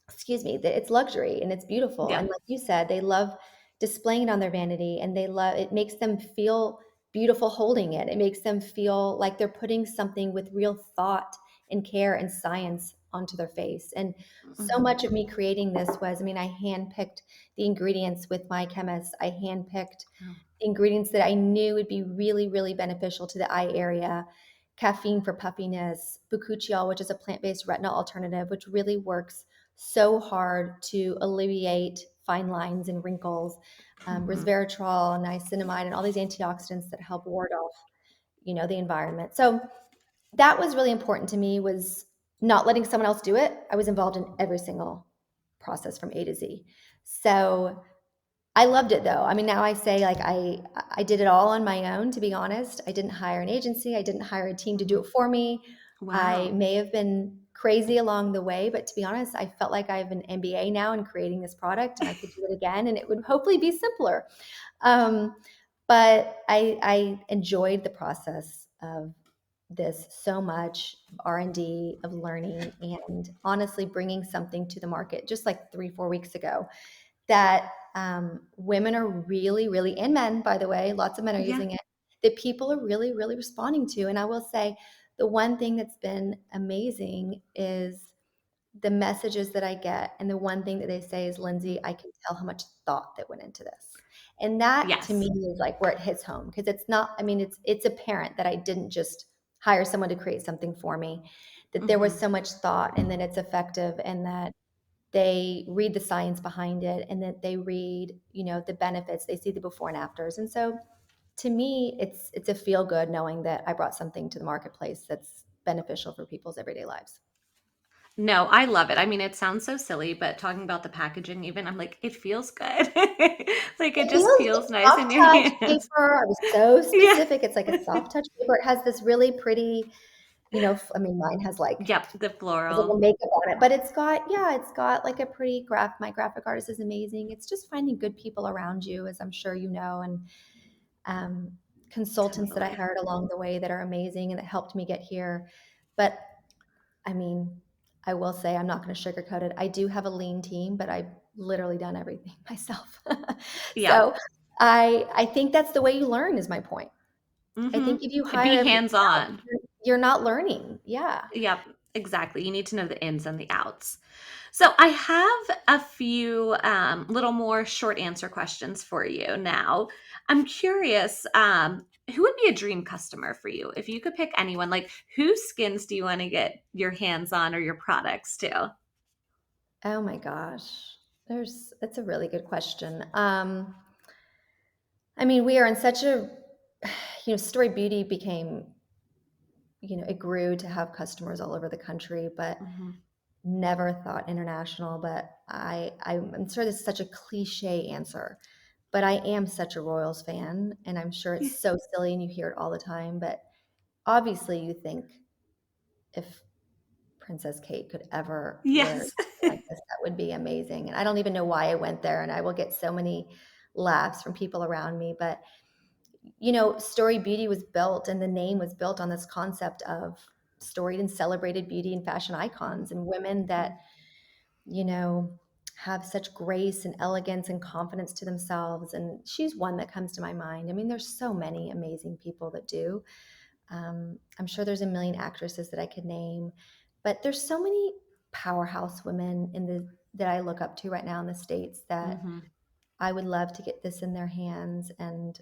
excuse me, that it's luxury and it's beautiful. Yeah. And like you said, they love displaying it on their vanity, and it makes them feel beautiful holding it. It makes them feel like they're putting something with real thought and care and science onto their face. And so Hmm. much of me creating this was, I mean, I handpicked the ingredients with my chemist. I handpicked Oh. ingredients that I knew would be really, really beneficial to the eye area. Caffeine for puffiness, bakuchiol, which is a plant-based retinol alternative, which really works so hard to alleviate fine lines and wrinkles. Hmm. Resveratrol, niacinamide, and all these antioxidants that help ward off, the environment. So that was really important to me, was not letting someone else do it. I was involved in every single process from A to Z. So I loved it though. I mean, now I say like I did it all on my own, to be honest. I didn't hire an agency. I didn't hire a team to do Hmm. it for me. I Wow. may have been crazy along the way, but to be honest, I felt like I have an MBA now in creating this product, and I could do it again and it would hopefully be simpler. Um, but I enjoyed the process of this so much, R&D, of learning, and honestly bringing something to the market just like 3 4 weeks ago that women are really, really, and men, by the way, lots of men are Yeah. using it, that people are really, really responding to. And I will say the one thing that's been amazing is the messages that I get. And the one thing that they say is, Lindsay, I can tell how much thought that went into this. And that to me Yes. is like where it hits home, because it's not, I mean, it's apparent that I didn't just hire someone to create something for me, that there was Hmm. so much thought and that it's effective, and that they read the science behind it, and that they read, the benefits, they see the before and afters. And so to me, it's a feel good knowing that I brought something to the marketplace that's beneficial for people's everyday lives. No, I love it. I mean, it sounds so silly, but talking about the packaging, even I'm like, it feels good. Like it It just feels, feels it's nice soft in your touch hands. paper. I was so Yeah. specific. It's like a soft touch paper. It has this really pretty, I mean, mine has like, Yep. The has a little floral. makeup on it, but it's got like a pretty my graphic artist is amazing. It's just finding good people around you, as I'm sure you know, and um, consultants that I Totally. hired along the way that are amazing and that helped me get here. But I mean, I will say, I'm not going to sugarcoat it. I do have a lean team, but I've literally done everything myself. Yeah. So I think that's the way you learn, is my point. I Hmm. think if you Be hire everything hands out, on. you're not learning. Yeah. Yep. Exactly. You need to know the ins and the outs. So I have a few little more short answer questions for you now. I'm curious, who would be a dream customer for you? If you could pick anyone, like whose skins do you want to get your hands on or your products to? Oh my gosh. That's a really good question. I mean, we are in such a, Storied Beauty became, it grew to have customers all over the country, but Hmm. never thought international. But I'm sure this is such a cliche answer, but I am such a Royals fan, and I'm sure it's so silly and you hear it all the time. But obviously, you think if Princess Kate could ever wear Yes. something like this, that would be amazing. And I don't even know why I went there, and I will get so many laughs from people around me. But Story Beauty was built, and the name was built on this concept of storied and celebrated beauty and fashion icons and women that, you know, have such grace and elegance and confidence to themselves. And she's one that comes to my mind. I mean, there's so many amazing people that do. I'm sure there's a million actresses that I could name, but there's so many powerhouse women that I look up to right now in the States that Hmm. I would love to get this in their hands. And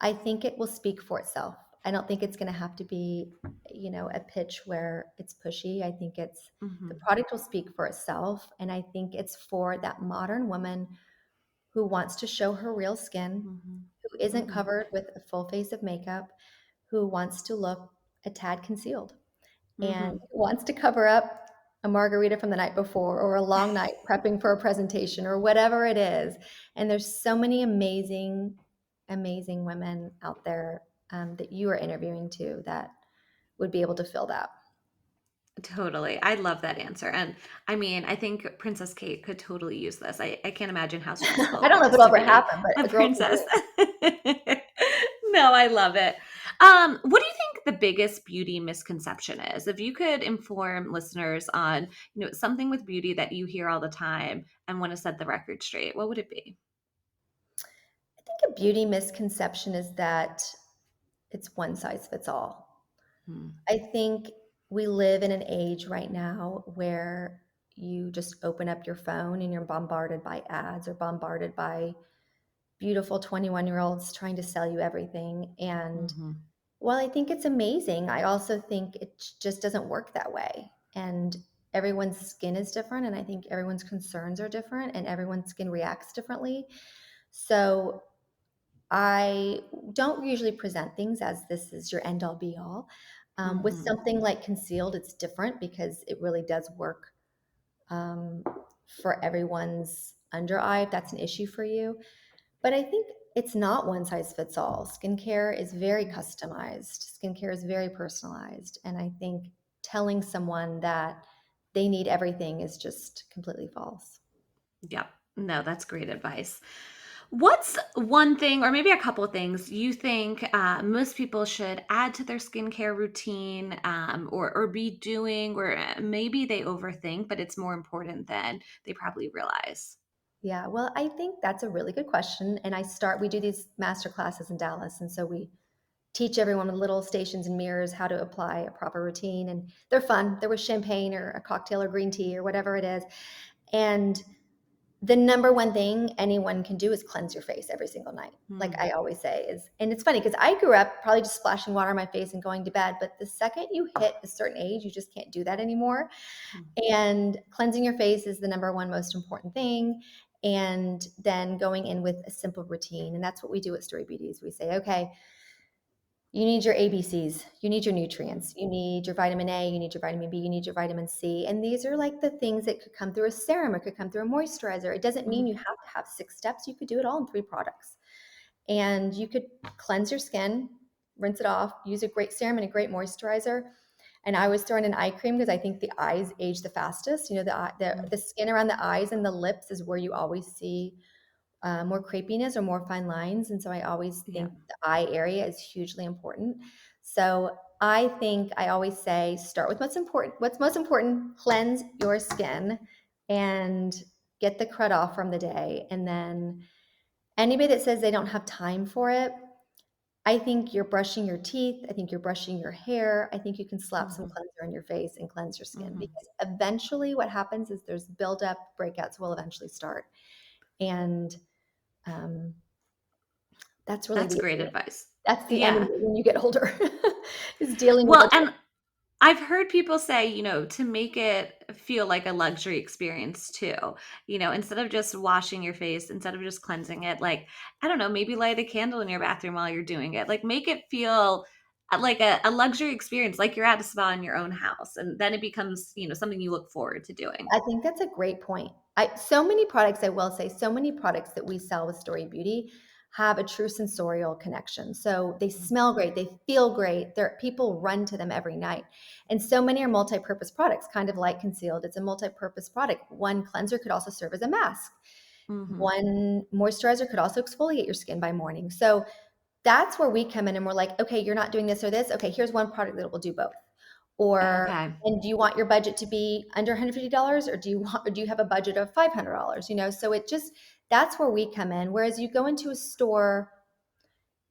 I think it will speak for itself. I don't think it's going to have to be, a pitch where it's pushy. I think the Hmm. product will speak for itself. And I think it's for that modern woman who wants to show her real skin, Hmm. who isn't Hmm. covered with a full face of makeup, who wants to look a tad concealed and Hmm. wants to cover up a margarita from the night before or a long night prepping for a presentation or whatever it is. And there's so many amazing, amazing women out there that you are interviewing too that would be able to fill that. Totally. I love that answer. And I mean, I think Princess Kate could totally use this. I can't imagine how stressful I don't it know if is it'll to ever be happen, but a a girl can princess. dream. No, I love it. What do you think the biggest beauty misconception is? If you could inform listeners on, something with beauty that you hear all the time and want to set the record straight, what would it be? I think a beauty misconception is that it's one size fits all. Hmm. I think we live in an age right now where you just open up your phone and you're bombarded by ads or bombarded by beautiful 21-year-olds trying to sell you everything. And Hmm. while I think it's amazing, I also think it just doesn't work that way. And everyone's skin is different. And I think everyone's concerns are different and everyone's skin reacts differently. So I don't usually present things as this is your end all be all. With Hmm. something like concealed, it's different because it really does work um, for everyone's under eye if that's an issue for you. But I think it's not one size fits all. Skincare is very customized, skincare is very personalized. And I think telling someone that they need everything is just completely false. Yep. No, that's great advice. What's one thing, or maybe a couple of things, you think most people should add to their skincare routine, or be doing, or maybe they overthink, but it's more important than they probably realize? Yeah, well, I think that's a really good question. And we do these master classes in Dallas. And so we teach everyone with little stations and mirrors how to apply a proper routine. And they're fun. There was champagne or a cocktail or green tea or whatever it is. And the number one thing anyone can do is cleanse your face every single night. Like Hmm. I always say is, and it's funny because I grew up probably just splashing water on my face and going to bed. But the second you hit a certain age, you just can't do that anymore. And cleansing your face is the number one most important thing. And then going in with a simple routine. And that's what we do at Story Beauties. We say, okay, you need your ABCs, you need your nutrients, you need your vitamin A, you need your vitamin B, you need your vitamin C. And these are like the things that could come through a serum, it could come through a moisturizer. It doesn't mean you have to have 6 steps. You could do it all in 3 products. And you could cleanse your skin, rinse it off, use a great serum and a great moisturizer. And I always throw in an eye cream because I think the eyes age the fastest. The skin around the eyes and the lips is where you always see more crepiness or more fine lines. And so I always Yeah. think the eye area is hugely important. So I think I always say start with what's important. What's most important, cleanse your skin and get the crud off from the day. And then anybody that says they don't have time for it, I think you're brushing your teeth. I think you're brushing your hair. I think you can slap some Mhm. cleanser on your face and cleanse your skin, Mhm. because eventually what happens is there's buildup, breakouts will eventually start. And um, that's really That's great advice. that's the end of Yeah. it when you get older, is dealing with Well, what. and I've heard people say, to make it feel like a luxury experience too, instead of just washing your face, instead of just cleansing it, like, I don't know, maybe light a candle in your bathroom while you're doing it. Like, make it feel like a luxury experience, like you're at a spa in your own house. And then it becomes, something you look forward to doing. I think that's a great point. So many products, I will say, so many products that we sell with Storied Beauty have a true sensorial connection. So they smell great, they feel great. People run to them every night. And so many are multi-purpose products, kind of like concealed. It's a multi-purpose product. One cleanser could also serve as a mask. Hmm. One moisturizer could also exfoliate your skin by morning. So that's where we come in and we're like, okay, you're not doing this or this. Okay, here's one product that will do both. Or, Okay. and do you want your budget to be under $150, or do you have a budget of $500? So that's where we come in. Whereas you go into a store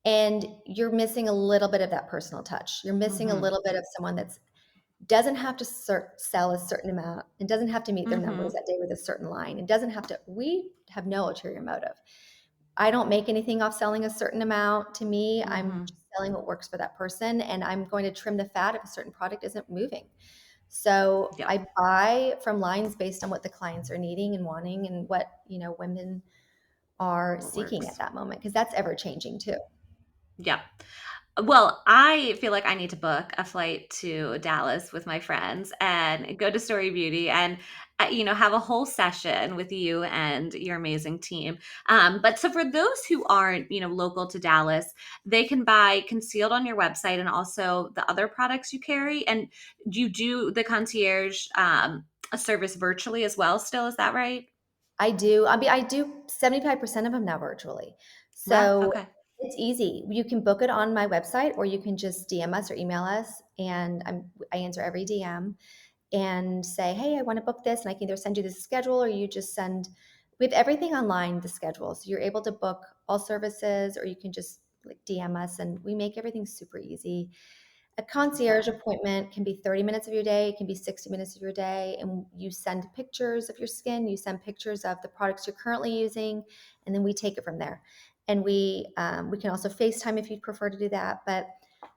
and you're missing a little bit of that personal touch. You're missing a Hmm. little bit of someone that doesn't have to sell a certain amount and doesn't have to meet their numbers Hmm. that day with a certain line. It doesn't have to, we have no ulterior motive. I don't make anything off selling a certain amount. To me, I'm Hmm. just selling what works for that person, and I'm going to trim the fat if a certain product isn't moving. So Yep. I buy from lines based on what the clients are needing and wanting, and what, women are What seeking at works. that moment, because that's ever changing too. Yep. Well, I feel like I need to book a flight to Dallas with my friends and go to Story Beauty and, have a whole session with you and your amazing team. But so for those who aren't, local to Dallas, they can buy concealed on your website and also the other products you carry. And you do the concierge a service virtually as well. Still, is that right? I do. I mean, I do 75% of them now virtually. Wow. So Okay. it's easy. You can book it on my website, or you can just DM us or email us, and I answer every DM and say, hey, I want to book this. And I can either send you the schedule, or you just we have everything online, the schedule. So you're able to book all services, or you can just like DM us, and we make everything super easy. A concierge appointment can be 30 minutes of your day, it can be 60 minutes of your day, and you send pictures of your skin, you send pictures of the products you're currently using, and then we take it from there. And we can also FaceTime if you'd prefer to do that. But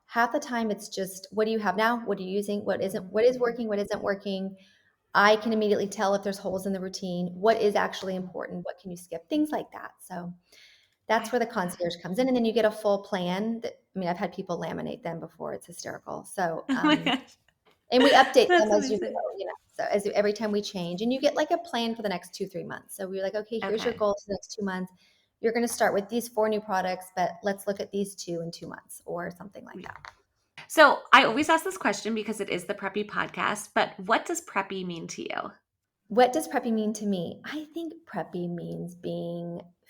half the time it's just, what do you have now? What are you using? What is working? What isn't working? I can immediately tell if there's holes in the routine. What is actually important? What can you skip? Things like that. So I that's where the love that. concierge comes in, and then you get a full plan. I've had people laminate them before. It's hysterical. So, Oh my gosh. and we update them That's as you go, amazing. so as every time we change, and you get like a plan for the next 2-3 months. So we're like, okay, here's your Okay. goal for the next 2 months. You're going to start with these 4 new products, but let's look at these 2 in 2 months, or something like that. So I always ask this question because it is the Preppy Podcast, but what does preppy mean to you? What does preppy mean to me? I think preppy means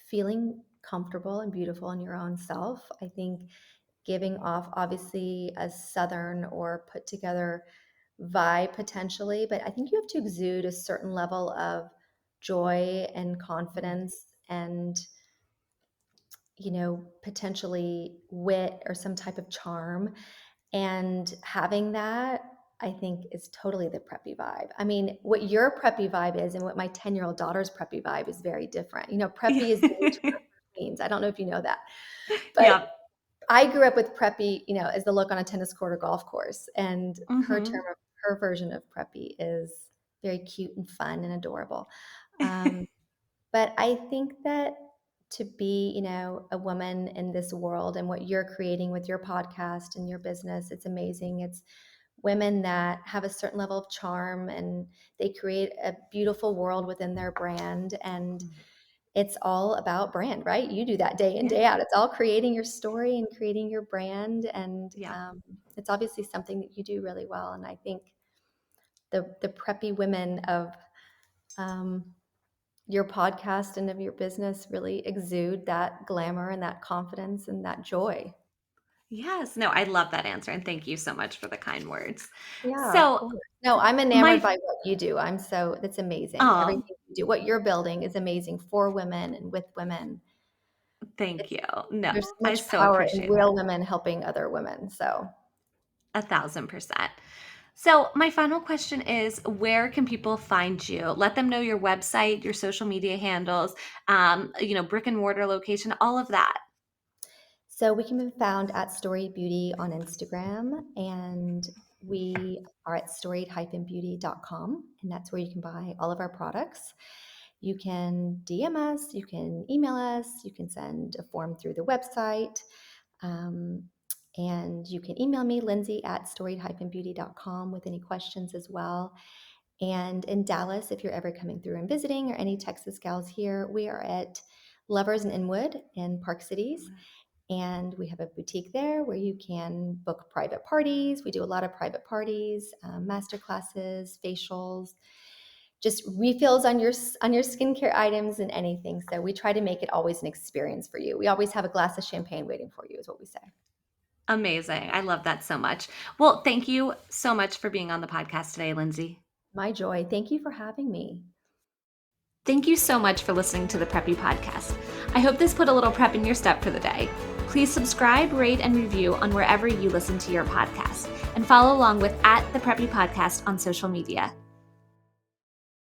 feeling comfortable and beautiful in your own self. I think giving off obviously a southern or put together vibe potentially, but I think you have to exude a certain level of joy and Mhm. confidence, and potentially wit or some type of charm. And having that, I think, is totally the preppy vibe. I mean, what your preppy vibe is and what my 10-year-old daughter's preppy vibe is very different. Preppy is the age of her teens. I don't know if you know that, but Yep. I grew up with preppy, as the look on a tennis court or golf course. And Mhm. her version of preppy is very cute and fun and adorable. Um, but I think that to be, a woman in this world and what you're creating with your podcast and your business, it's amazing. It's women that have a certain level of charm, and they create a beautiful world within their brand. And Mhm. it's all about brand, right? You do that day in, Yeah. day out. It's all creating your story and creating your brand. And Yeah. it's obviously something that you do really well. And I think the preppy women of um, your podcast and of your business really exude that glamour and that confidence and that joy. Yes. No, I love that answer, and thank you so much for the kind words. Yeah, of So course. No, I'm enamored my by what you do. That's amazing. um Everything you do, what you're building is amazing for women and with women. Thank you. No, There's so I much so power in appreciate real that. women helping other women. So 1,000%. So my final question is, where can people find you? Let them know your website, your social media handles, brick and mortar location, all of that. So we can be found at Storied Beauty on Instagram, and we are at storied-beauty.com, and that's where you can buy all of our products. You can DM us, you can email us, you can send a form through the website, um, and you can email me, Lindsay at storied-beauty.com, with any questions as well. And in Dallas, if you're ever coming through and visiting, or any Texas gals here, we are at Lovers and Inwood in Park Cities. And we have a boutique there where you can book private parties. We do a lot of private parties, master classes, facials, just refills on your skincare items and anything. So we try to make it always an experience for you. We always have a glass of champagne waiting for you, is what we say. Amazing. I love that so much. Well, thank you so much for being on the podcast today, Lindsay. My joy. Thank you for having me. Thank you so much for listening to the Preppy Podcast. I hope this put a little prep in your step for the day. Please subscribe, rate, and review on wherever you listen to your podcast, and follow along with @the Preppy Podcast on social media.